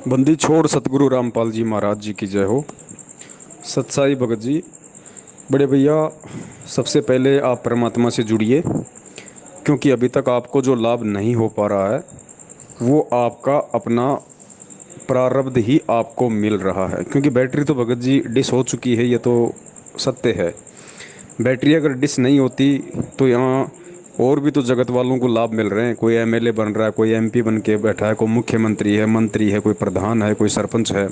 बंदी छोड़ सतगुरु रामपाल जी महाराज जी की जय हो। सत्साई भगत जी, बड़े भैया, सबसे पहले आप परमात्मा से जुड़िए, क्योंकि अभी तक आपको जो लाभ नहीं हो पा रहा है वो आपका अपना प्रारब्ध ही आपको मिल रहा है। क्योंकि बैटरी तो भगत जी डिस हो चुकी है, ये तो सत्य है। बैटरी अगर डिस नहीं होती तो यहाँ और भी तो जगत वालों को लाभ मिल रहे हैं। कोई एमएलए बन रहा है, कोई एमपी बन के बैठा है, कोई मुख्यमंत्री है, मंत्री है, कोई प्रधान है, कोई सरपंच है।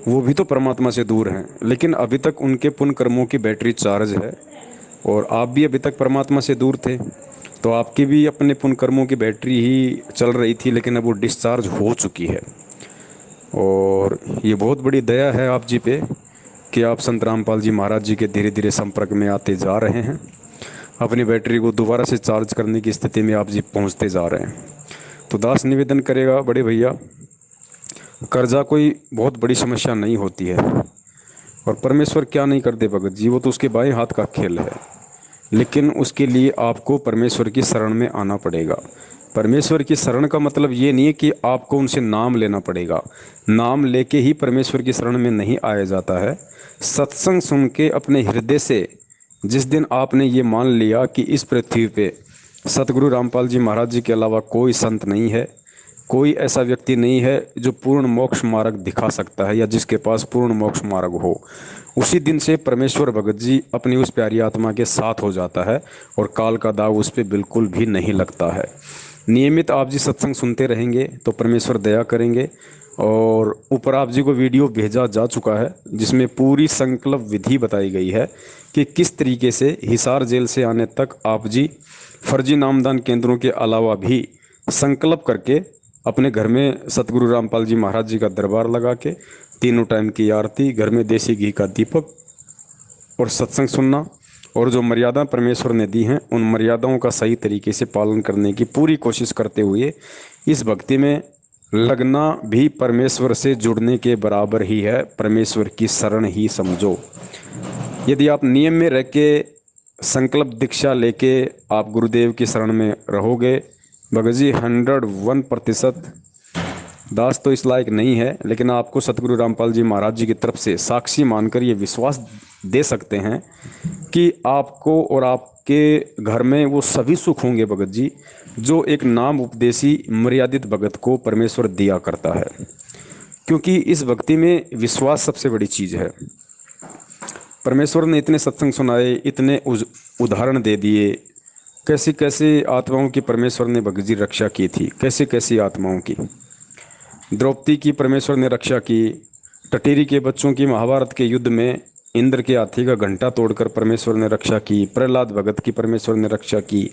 वो भी तो परमात्मा से दूर हैं, लेकिन अभी तक उनके पुण्य कर्मों की बैटरी चार्ज है। और आप भी अभी तक परमात्मा से दूर थे, तो आपकी भी अपने पुण्य कर्मों की बैटरी ही चल रही थी, लेकिन अब वो डिस्चार्ज हो चुकी है। और ये बहुत बड़ी दया है आप जी पे कि आप संत रामपाल जी महाराज जी के धीरे धीरे संपर्क में आते जा रहे हैं। अपनी बैटरी को दोबारा से चार्ज करने की स्थिति में आप जी पहुंचते जा रहे हैं। तो दास निवेदन करेगा बड़े भैया, कर्जा कोई बहुत बड़ी समस्या नहीं होती है। और परमेश्वर क्या नहीं कर दे भगत जी, वो तो उसके बाएं हाथ का खेल है। लेकिन उसके लिए आपको परमेश्वर की शरण में आना पड़ेगा। परमेश्वर की शरण का मतलब ये नहीं है कि आपको उनसे नाम लेना पड़ेगा। नाम लेके ही परमेश्वर की शरण में नहीं आया जाता है। सत्संग सुन के अपने हृदय से जिस दिन आपने ये मान लिया कि इस पृथ्वी पे सतगुरु रामपाल जी महाराज जी के अलावा कोई संत नहीं है, कोई ऐसा व्यक्ति नहीं है जो पूर्ण मोक्ष मार्ग दिखा सकता है या जिसके पास पूर्ण मोक्ष मार्ग हो, उसी दिन से परमेश्वर भगत जी अपनी उस प्यारी आत्मा के साथ हो जाता है और काल का दाव उस पर बिल्कुल भी नहीं लगता है। नियमित आप जी सत्संग सुनते रहेंगे तो परमेश्वर दया करेंगे। और ऊपर आप जी को वीडियो भेजा जा चुका है जिसमें पूरी संकल्प विधि बताई गई है कि किस तरीके से हिसार जेल से आने तक आप जी फर्जी नामदान केंद्रों के अलावा भी संकल्प करके अपने घर में सतगुरु रामपाल जी महाराज जी का दरबार लगा के तीनों टाइम की आरती, घर में देसी घी का दीपक और सत्संग सुनना, और जो मर्यादा परमेश्वर ने दी हैं उन मर्यादाओं का सही तरीके से पालन करने की पूरी कोशिश करते हुए इस भक्ति में लगना भी परमेश्वर से जुड़ने के बराबर ही है। परमेश्वर की शरण ही समझो। यदि आप नियम में रह के संकल्प दीक्षा लेके आप गुरुदेव की शरण में रहोगे, भगत जी 101% दास तो इस लायक नहीं है, लेकिन आपको सतगुरु रामपाल जी महाराज जी की तरफ से साक्षी मानकर ये विश्वास दे सकते हैं कि आपको और आपके घर में वो सभी सुख होंगे भगत जी, जो एक नाम उपदेशी मर्यादित भगत को परमेश्वर दिया करता है। क्योंकि इस भक्ति में विश्वास सबसे बड़ी चीज़ है। परमेश्वर ने इतने सत्संग सुनाए, इतने उदाहरण दे दिए, कैसी कैसी आत्माओं की परमेश्वर ने भगत जी रक्षा की थी, कैसी कैसी आत्माओं की। द्रौपदी की परमेश्वर ने रक्षा की। टटेरी के बच्चों की महाभारत के युद्ध में इंद्र के हाथी का घंटा तोड़कर परमेश्वर ने रक्षा की। प्रहलाद भगत की परमेश्वर ने रक्षा की।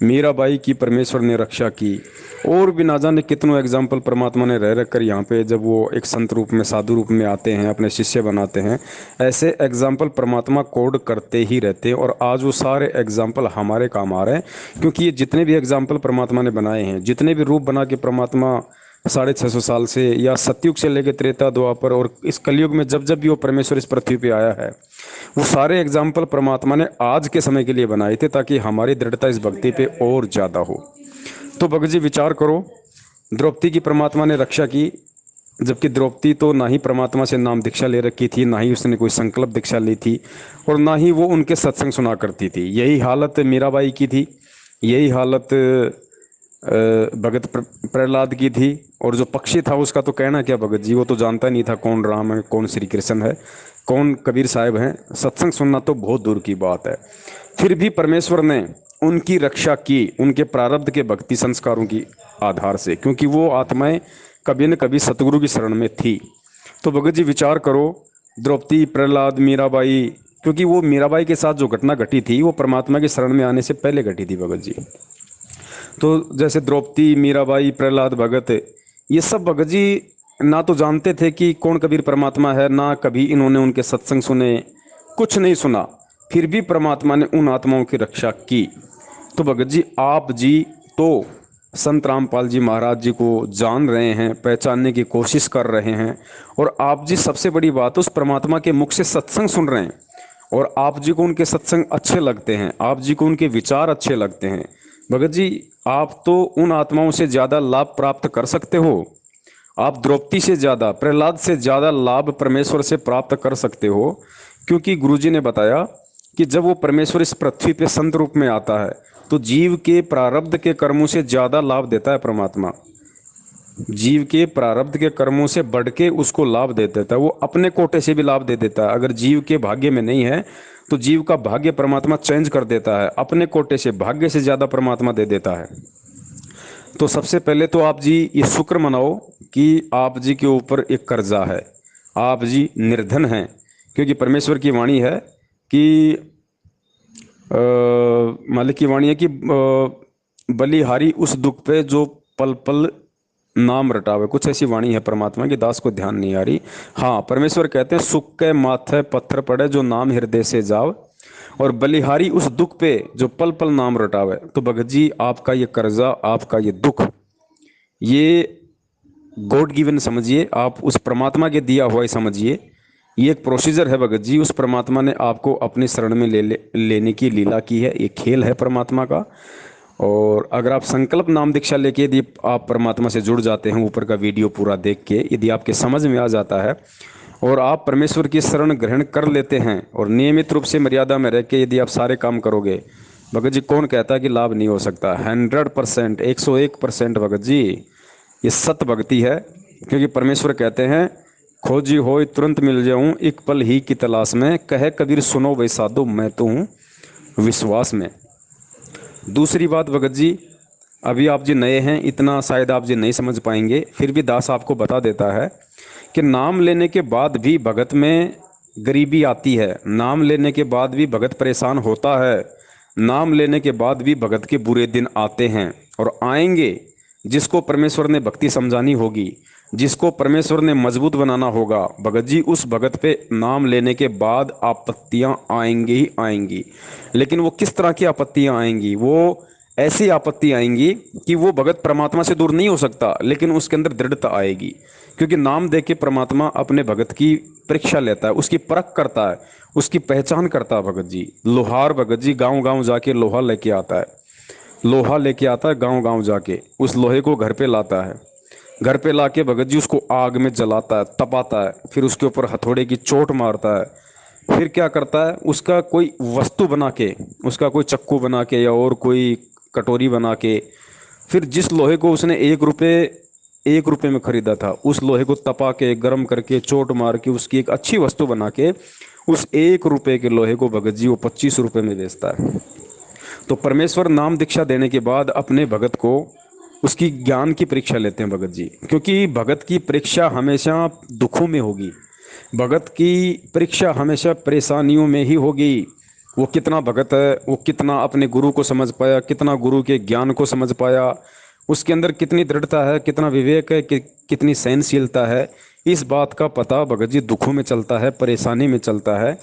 मीराबाई की परमेश्वर ने रक्षा की। और भी ना जाने कितनों एग्जाम्पल परमात्मा ने रह रख कर यहाँ पे जब वो एक संत रूप में, साधु रूप में आते हैं, अपने शिष्य बनाते हैं, ऐसे एग्जाम्पल परमात्मा कोड करते ही रहते हैं। और आज वो सारे एग्जाम्पल हमारे काम आ रहे हैं, क्योंकि ये जितने भी एग्जाम्पल परमात्मा ने बनाए हैं, जितने भी रूप बना के परमात्मा 650 साल से या सतयुग से लेकर त्रेता द्वापर और इस कलयुग में जब जब भी वो परमेश्वर इस पृथ्वी पे आया है, वो सारे एग्जाम्पल परमात्मा ने आज के समय के लिए बनाए थे ताकि हमारी दृढ़ता इस भक्ति पे और ज़्यादा हो। तो भगत जी विचार करो, द्रौपदी की परमात्मा ने रक्षा की, जबकि द्रौपदी तो ना ही परमात्मा से नाम दीक्षा ले रखी थी, ना ही उसने कोई संकल्प दीक्षा ली थी, और ना ही वो उनके सत्संग सुना करती थी। यही हालत मीराबाई की थी, यही हालत भगत प्रहलाद की थी। और जो पक्षी था उसका तो कहना क्या भगत जी, वो तो जानता नहीं था कौन राम है, कौन श्री कृष्ण है, कौन कबीर साहब हैं। सत्संग सुनना तो बहुत दूर की बात है। फिर भी परमेश्वर ने उनकी रक्षा की, उनके प्रारब्ध के भक्ति संस्कारों की आधार से, क्योंकि वो आत्माएं कभी न कभी सतगुरु की शरण में थी। तो भगत जी विचार करो, द्रौपदी, प्रहलाद, मीराबाई, क्योंकि वो मीराबाई के साथ जो घटना घटी थी वो परमात्मा की शरण में आने से पहले घटी थी भगत जी। तो जैसे द्रौपदी, मीराबाई, प्रहलाद भगत, ये सब भगत जी ना तो जानते थे कि कौन कबीर परमात्मा है, ना कभी इन्होंने उनके सत्संग सुने, कुछ नहीं सुना, फिर भी परमात्मा ने उन आत्माओं की रक्षा की। तो भगत जी आप जी तो संत रामपाल जी महाराज जी को जान रहे हैं, पहचानने की कोशिश कर रहे हैं, और आप जी सबसे बड़ी बात उस परमात्मा के मुख से सत्संग सुन रहे हैं, और आप जी को उनके सत्संग अच्छे लगते हैं, आप जी को उनके विचार अच्छे लगते हैं। भगत जी आप तो उन आत्माओं से ज़्यादा लाभ प्राप्त कर सकते हो। आप द्रौपदी से ज़्यादा, प्रहलाद से ज़्यादा लाभ परमेश्वर से प्राप्त कर सकते हो, क्योंकि गुरुजी ने बताया कि जब वो परमेश्वर इस पृथ्वी पे संत रूप में आता है तो जीव के प्रारब्ध के कर्मों से ज़्यादा लाभ देता है परमात्मा। जीव के प्रारब्ध के कर्मों से बढ़ के उसको लाभ दे देता है, वो अपने कोटे से भी लाभ दे देता है। अगर जीव के भाग्य में नहीं है तो जीव का भाग्य परमात्मा चेंज कर देता है, अपने कोटे से भाग्य से ज़्यादा परमात्मा दे देता है। तो सबसे पहले तो आप जी ये शुक्र मनाओ कि आप जी के ऊपर एक कर्जा है, आप जी निर्धन हैं, क्योंकि परमेश्वर की वाणी है कि मालिक की वाणी है कि बलिहारी उस दुख पे जो पल पल नाम रटावे, कुछ ऐसी वाणी है परमात्मा की, दास को ध्यान नहीं आ रही। हाँ, परमेश्वर कहते हैं सुख के माथे पत्थर पड़े जो नाम हृदय से जाव, और बलिहारी उस दुख पे जो पल पल नाम रटावे। तो भगत जी आपका ये कर्जा, आपका ये दुख, ये गॉड गिवन समझिए, आप उस परमात्मा के दिया हुआ ही समझिए। ये एक प्रोसीजर है भगत जी, उस परमात्मा ने आपको अपनी शरण में लेने की लीला की है, ये खेल है परमात्मा का। और अगर आप संकल्प नाम दीक्षा लेके यदि आप परमात्मा से जुड़ जाते हैं, ऊपर का वीडियो पूरा देख के यदि आपके समझ में आ जाता है और आप परमेश्वर की शरण ग्रहण कर लेते हैं और नियमित रूप से मर्यादा में रह के यदि आप सारे काम करोगे, भगत जी कौन कहता है कि लाभ नहीं हो सकता? 100%, 101% भगत जी ये सत भक्ति है। क्योंकि परमेश्वर कहते हैं खोजी हो तुरंत मिल जाऊं, एक पल ही की तलाश में, कहे कबीर सुनो वै साधु मैं तो हूँ विश्वास में। दूसरी बात भगत जी, अभी आप जी नए हैं, इतना शायद आप जी नहीं समझ पाएंगे, फिर भी दास आपको बता देता है कि नाम लेने के बाद भी भगत में गरीबी आती है, नाम लेने के बाद भी भगत परेशान होता है, नाम लेने के बाद भी भगत के बुरे दिन आते हैं और आएंगे। जिसको परमेश्वर ने भक्ति समझानी होगी, जिसको परमेश्वर ने मजबूत बनाना होगा, भगत जी उस भगत पे नाम लेने के बाद आपत्तियां आएंगी ही आएंगी। लेकिन वो किस तरह की आपत्तियां आएंगी? वो ऐसी आपत्ति आएंगी कि वो भगत परमात्मा से दूर नहीं हो सकता, लेकिन उसके अंदर दृढ़ता आएगी। क्योंकि नाम दे के परमात्मा अपने भगत की परीक्षा लेता है, उसकी परख करता है, उसकी पहचान करता है। भगत जी लोहार भगत जी गांव गांव जाके लोहा लेके आता है, लोहा लेके आता है गांव गांव जाके, उस लोहे को घर पे लाता है, घर पे लाके भगत जी उसको आग में जलाता है, तपाता है, फिर उसके ऊपर हथौड़े की चोट मारता है। फिर क्या करता है, उसका कोई वस्तु बना के, उसका कोई चक्कू बना के या और कोई कटोरी बना के, फिर जिस लोहे को उसने 1 रुपये में खरीदा था, उस लोहे को तपा के गर्म करके चोट मार के उसकी एक अच्छी वस्तु बना के उस 1 रुपये के लोहे को भगत जी वो 25 रुपये में बेचता है। तो परमेश्वर नाम दीक्षा देने के बाद अपने भगत को उसकी ज्ञान की परीक्षा लेते हैं भगत जी, क्योंकि भगत की परीक्षा हमेशा दुखों में होगी, भगत की परीक्षा हमेशा परेशानियों में ही होगी। वो कितना भगत है, वो कितना अपने गुरु को समझ पाया, कितना गुरु के ज्ञान को समझ पाया, उसके अंदर कितनी दृढ़ता है, कितना विवेक है, कितनी सहनशीलता है, इस बात का पता भगत जी दुखों में चलता है, परेशानी में चलता है।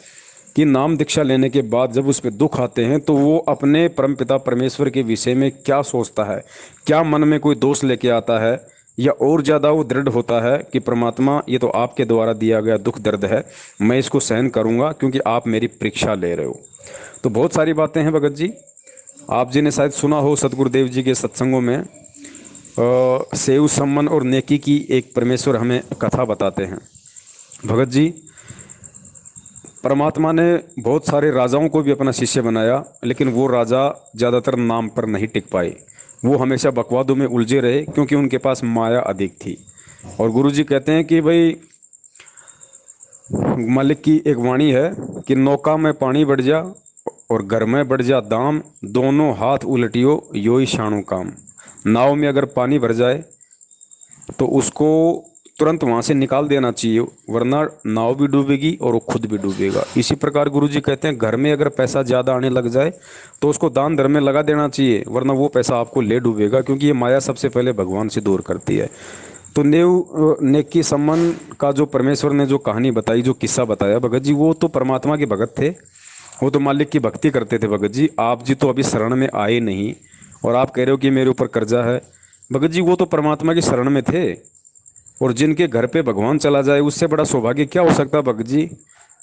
कि नाम दीक्षा लेने के बाद जब उस पर दुख आते हैं तो वो अपने परमपिता परमेश्वर के विषय में क्या सोचता है, क्या मन में कोई दोष लेके आता है, या और ज़्यादा वो दृढ़ होता है कि परमात्मा ये तो आपके द्वारा दिया गया दुख दर्द है, मैं इसको सहन करूँगा क्योंकि आप मेरी परीक्षा ले रहे हो। तो बहुत सारी बातें हैं भगत जी, आप जी ने शायद सुना हो सतगुरुदेव जी के सत्संगों में सेव सम्मन और नेकी की एक परमेश्वर हमें कथा बताते हैं। भगत जी परमात्मा ने बहुत सारे राजाओं को भी अपना शिष्य बनाया, लेकिन वो राजा ज़्यादातर नाम पर नहीं टिक पाए, वो हमेशा बकवादों में उलझे रहे क्योंकि उनके पास माया अधिक थी। और गुरुजी कहते हैं कि भाई मालिक की एक वाणी है कि नौका में पानी बढ़ जा और घर में बढ़ जा दाम, दोनों हाथ उलटियो यो ही शाणु काम। नाव में अगर पानी भर जाए तो उसको तुरंत वहाँ से निकाल देना चाहिए, वरना नाव भी डूबेगी और वो खुद भी डूबेगा। इसी प्रकार गुरुजी कहते हैं घर में अगर पैसा ज़्यादा आने लग जाए तो उसको दान धर्म में लगा देना चाहिए, वरना वो पैसा आपको ले डूबेगा, क्योंकि ये माया सबसे पहले भगवान से दूर करती है। तो नेकी सम्मान का जो परमेश्वर ने जो कहानी बताई, जो किस्सा बताया भगत जी, वो तो परमात्मा के भगत थे, वो तो मालिक की भक्ति करते थे। भगत जी आप जी तो अभी शरण में आए नहीं और आप कह रहे हो कि मेरे ऊपर कर्जा है। भगत जी वो तो परमात्मा की शरण में थे, और जिनके घर पे भगवान चला जाए उससे बड़ा सौभाग्य क्या हो सकता है भगत जी?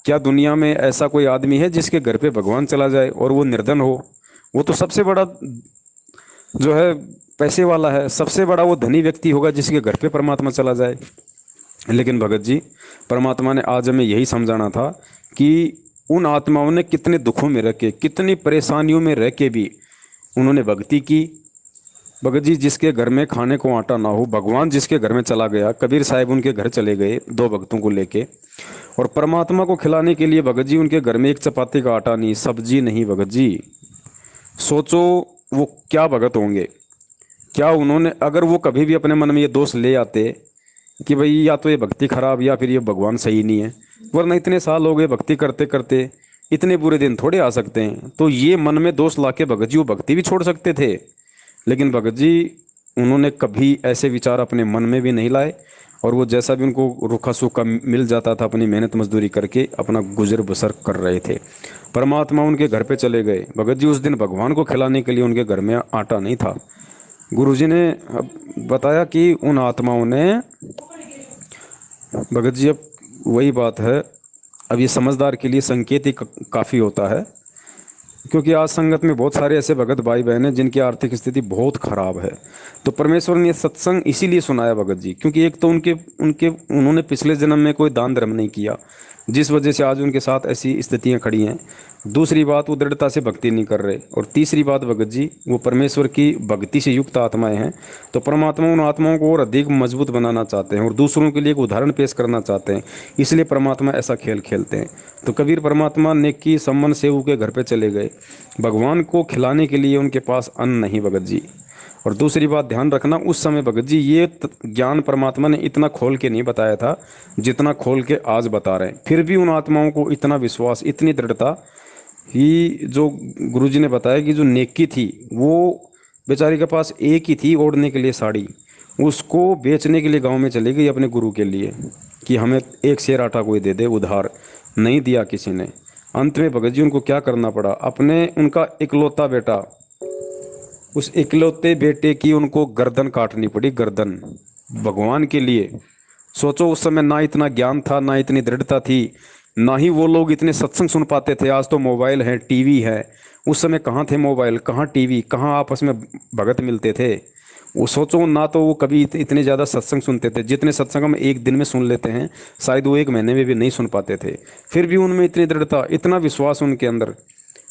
क्या दुनिया में ऐसा कोई आदमी है जिसके घर पे भगवान चला जाए और वो निर्धन हो? वो तो सबसे बड़ा जो है पैसे वाला है, सबसे बड़ा वो धनी व्यक्ति होगा जिसके घर पे परमात्मा चला जाए। लेकिन भगत जी, परमात्मा ने आज हमें यही समझाना था कि उन आत्माओं ने कितने दुखों में रह के, कितनी परेशानियों में रह के भी उन्होंने भक्ति की। भगत जी, जिसके घर में खाने को आटा ना हो, भगवान जिसके घर में चला गया, कबीर साहब उनके घर चले गए दो भक्तों को लेके, और परमात्मा को खिलाने के लिए भगत जी उनके घर में एक चपाती का आटा नहीं, सब्जी नहीं। भगत जी सोचो, वो क्या भगत होंगे। क्या उन्होंने, अगर वो कभी भी अपने मन में ये दोष ले आते कि भाई या तो ये भक्ति खराब या फिर ये भगवान सही नहीं है, वरना इतने साल हो गए भक्ति करते करते, इतने बुरे दिन थोड़े आ सकते हैं, तो ये मन में दोष लाके भगत जी वो भक्ति भी छोड़ सकते थे। लेकिन भगत जी उन्होंने कभी ऐसे विचार अपने मन में भी नहीं लाए, और वो जैसा भी उनको रूखा सूखा मिल जाता था अपनी मेहनत मजदूरी करके अपना गुजर बसर कर रहे थे। परमात्मा उनके घर पे चले गए भगत जी, उस दिन भगवान को खिलाने के लिए उनके घर में आटा नहीं था। गुरुजी ने अब बताया कि उन आत्माओं ने, भगत जी अब वही बात है, अब ये समझदार के लिए संकेत ही काफ़ी होता है, क्योंकि आज संगत में बहुत सारे ऐसे भगत भाई बहन हैं जिनकी आर्थिक स्थिति बहुत खराब है। तो परमेश्वर ने ये सत्संग इसीलिए सुनाया भगत जी, क्योंकि एक तो उनके उनके उन्होंने पिछले जन्म में कोई दान धर्म नहीं किया, जिस वजह से आज उनके साथ ऐसी स्थितियां खड़ी हैं। दूसरी बात, वो दृढ़ता से भक्ति नहीं कर रहे, और तीसरी बात भगत जी, वो परमेश्वर की भक्ति से युक्त आत्माएं हैं। तो परमात्मा उन आत्माओं को और अधिक मजबूत बनाना चाहते हैं और दूसरों के लिए एक उदाहरण पेश करना चाहते हैं, इसलिए परमात्मा ऐसा खेल खेलते हैं। तो कबीर परमात्मा नेकी संबंध सेवु के घर पे चले गए, भगवान को खिलाने के लिए उनके पास अन्न नहीं भगत जी। और दूसरी बात ध्यान रखना, उस समय भगत जी ये ज्ञान परमात्मा ने इतना खोल के नहीं बताया था जितना खोल के आज बता रहे हैं। फिर भी उन आत्माओं को इतना विश्वास, इतनी दृढ़ता कि जो गुरुजी ने बताया कि जो नेकी थी, वो बेचारी के पास एक ही थी ओढ़ने के लिए साड़ी, उसको बेचने के लिए गांव में चली गई अपने गुरु के लिए कि हमें एक शेर आटा कोई दे दे उधार। नहीं दिया किसी ने। अंत में भगत जी उनको क्या करना पड़ा, अपने उनका इकलौता बेटा, उस इकलौते बेटे की उनको गर्दन काटनी पड़ी, गर्दन, भगवान के लिए। सोचो, उस समय ना इतना ज्ञान था, ना इतनी दृढ़ता थी, ना ही वो लोग इतने सत्संग सुन पाते थे। आज तो मोबाइल है, टीवी है, उस समय कहाँ थे मोबाइल, कहाँ टीवी, कहाँ आपस में भगत मिलते थे। वो सोचो, ना तो वो कभी इतने ज़्यादा सत्संग सुनते थे, जितने सत्संग हम एक दिन में सुन लेते हैं शायद वो एक महीने में भी नहीं सुन पाते थे। फिर भी उनमें इतनी दृढ़ता, इतना विश्वास उनके अंदर।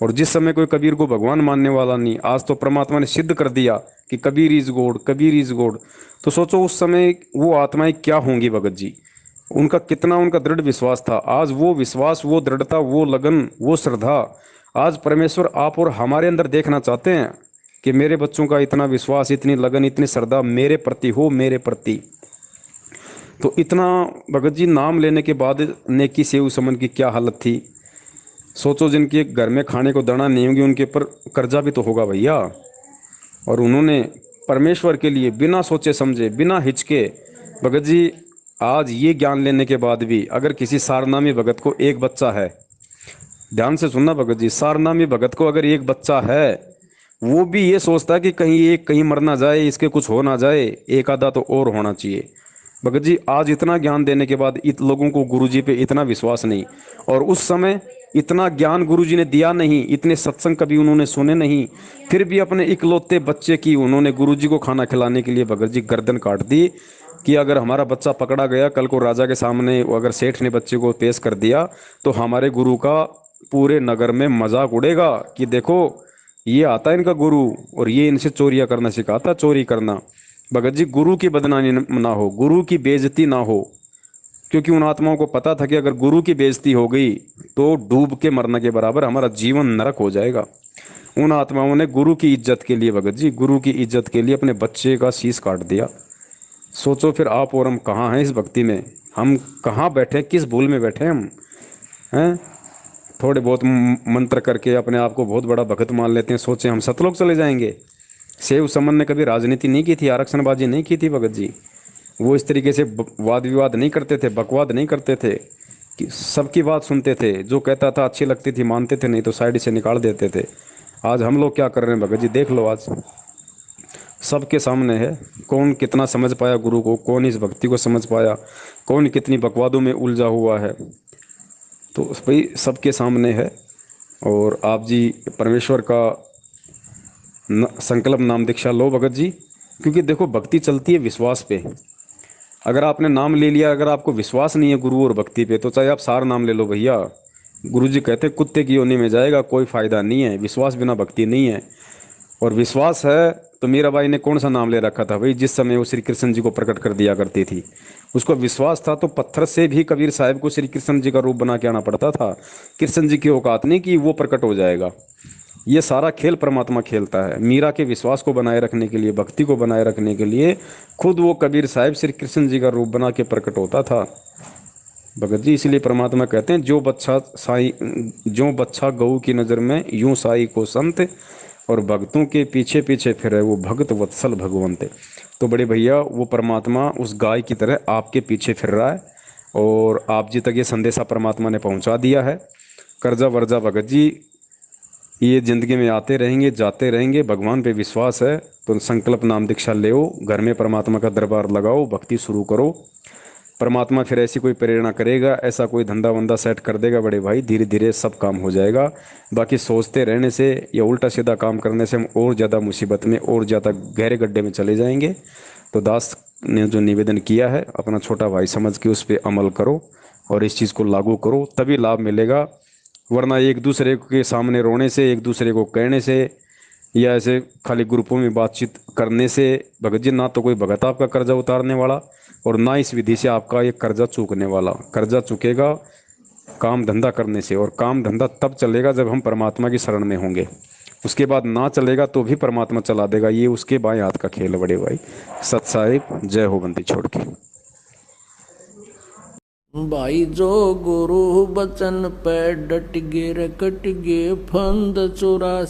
और जिस समय कोई कबीर को भगवान मानने वाला नहीं, आज तो परमात्मा ने सिद्ध कर दिया कि Kabir is God, Kabir is God. तो सोचो उस समय वो आत्माएं क्या होंगी भगत जी, उनका कितना उनका दृढ़ विश्वास था। आज वो विश्वास, वो दृढ़ता, वो लगन, वो श्रद्धा आज परमेश्वर आप और हमारे अंदर देखना चाहते हैं कि मेरे बच्चों का इतना विश्वास, इतनी लगन, इतनी श्रद्धा मेरे प्रति हो, मेरे प्रति। तो इतना भगत जी नाम लेने के बाद नेकी सेव समन की क्या हालत थी। सोचो, जिनके घर में खाने को दाना नहीं होगी उनके ऊपर कर्जा भी तो होगा भैया। और उन्होंने परमेश्वर के लिए बिना सोचे समझे, बिना हिचके, भगत जी आज ये ज्ञान लेने के बाद भी अगर किसी सारनामी भगत को एक बच्चा है, ध्यान से सुनना भगत जी, सारनामी भगत को अगर एक बच्चा है, वो भी ये सोचता है कि कहीं ये कहीं मर ना जाए, इसके कुछ हो ना जाए, एक आधा तो और होना चाहिए। भगत जी आज इतना ज्ञान देने के बाद इत लोगों को गुरुजी पे इतना विश्वास नहीं, और उस समय इतना ज्ञान गुरुजी ने दिया नहीं, इतने सत्संग कभी उन्होंने सुने नहीं, फिर भी अपने इकलौते बच्चे की उन्होंने गुरुजी को खाना खिलाने के लिए भगत जी गर्दन काट दी कि अगर हमारा बच्चा पकड़ा गया कल को राजा के सामने, अगर सेठ ने बच्चे को पेश कर दिया तो हमारे गुरु का पूरे नगर में मजाक उड़ेगा कि देखो ये आता है इनका गुरु और ये इनसे चोरियां करना सिखाता, चोरी करना। भगत जी गुरु की बदनामी ना हो, गुरु की बेइज्जती ना हो, क्योंकि उन आत्माओं को पता था कि अगर गुरु की बेइज्जती हो गई तो डूब के मरने के बराबर हमारा जीवन नरक हो जाएगा। उन आत्माओं ने गुरु की इज्जत के लिए, भगत जी गुरु की इज्जत के लिए अपने बच्चे का शीश काट दिया। सोचो फिर आप और हम कहाँ हैं इस भक्ति में, हम कहाँ बैठे, किस भूल में बैठे हम हैं। थोड़े बहुत मंत्र करके अपने आप को बहुत बड़ा भगत मान लेते हैं, सोचे हम सतलोक चले जाएंगे। सेव समन ने कभी राजनीति नहीं की थी, आरक्षणबाजी नहीं की थी भगत जी। वो इस तरीके से वाद विवाद नहीं करते थे, बकवाद नहीं करते थे, कि सबकी बात सुनते थे, जो कहता था अच्छी लगती थी मानते थे, नहीं तो साइड से निकाल देते थे। आज हम लोग क्या कर रहे हैं भगत जी, देख लो आज सबके सामने है, कौन कितना समझ पाया गुरु को, कौन इस भक्ति को समझ पाया, कौन कितनी बकवादों में उलझा हुआ है। तो भाई सबके सामने है। और आप जी परमेश्वर का संकल्प नाम दीक्षा लो भगत जी। क्योंकि देखो भक्ति चलती है विश्वास पे। अगर आपने नाम ले लिया, अगर आपको विश्वास नहीं है गुरु और भक्ति पे, तो चाहे आप सार नाम ले लो भैया, गुरु जी कहते हैं कुत्ते की योनि में जाएगा, कोई फायदा नहीं है। विश्वास बिना भक्ति नहीं है। और विश्वास है तो मीराबाई ने कौन सा नाम ले रखा था भाई, जिस समय वो श्री कृष्ण जी को प्रकट कर दिया करती थी। उसको विश्वास था तो पत्थर से भी कबीर साहब को श्री कृष्ण जी का रूप बना के आना पड़ता था। कृष्ण जी की औकात नहीं कि वो प्रकट हो जाएगा। ये सारा खेल परमात्मा खेलता है। मीरा के विश्वास को बनाए रखने के लिए, भक्ति को बनाए रखने के लिए खुद वो कबीर साहब श्री कृष्ण जी का रूप बना के प्रकट होता था भगत जी। इसलिए परमात्मा कहते हैं जो बच्चा गऊ की नज़र में यूं साई को संत, और भक्तों के पीछे पीछे फिरे वो भगत वत्सल भगवंत। तो बड़े भैया वो परमात्मा उस गाय की तरह आपके पीछे फिर रहा है, और आप जी तक ये संदेशा परमात्मा ने पहुंचा दिया है। कर्जा वर्जा भगत जी ये ज़िंदगी में आते रहेंगे जाते रहेंगे, भगवान पे विश्वास है तो संकल्प नाम दीक्षा ले, घर में परमात्मा का दरबार लगाओ, भक्ति शुरू करो। परमात्मा फिर ऐसी कोई प्रेरणा करेगा, ऐसा कोई धंधा वंदा सेट कर देगा बड़े भाई, धीरे धीरे सब काम हो जाएगा। बाकी सोचते रहने से या उल्टा सीधा काम करने से हम और ज़्यादा मुसीबत में, और ज़्यादा गहरे गड्ढे में चले जाएंगे। तो दास ने जो निवेदन किया है अपना छोटा भाई समझ के उस पर अमल करो और इस चीज़ को लागू करो, तभी लाभ मिलेगा। वरना एक दूसरे के सामने रोने से, एक दूसरे को कहने से, या ऐसे खाली ग्रुपों में बातचीत करने से भगत जी ना तो कोई भगत आपका कर्जा उतारने वाला, और ना इस विधि से आपका ये कर्जा चूकने वाला। कर्जा चुकेगा काम धंधा करने से, और काम धंधा तब चलेगा जब हम परमात्मा की शरण में होंगे। उसके बाद ना चलेगा तो भी परमात्मा चला देगा, ये उसके बाएं हाथ का खेल है बड़े भाई। सत साहिब जय हो बंदी छोड़ के। भाई जो गुरु बचन पे डट गे रे कट गे फंद 84।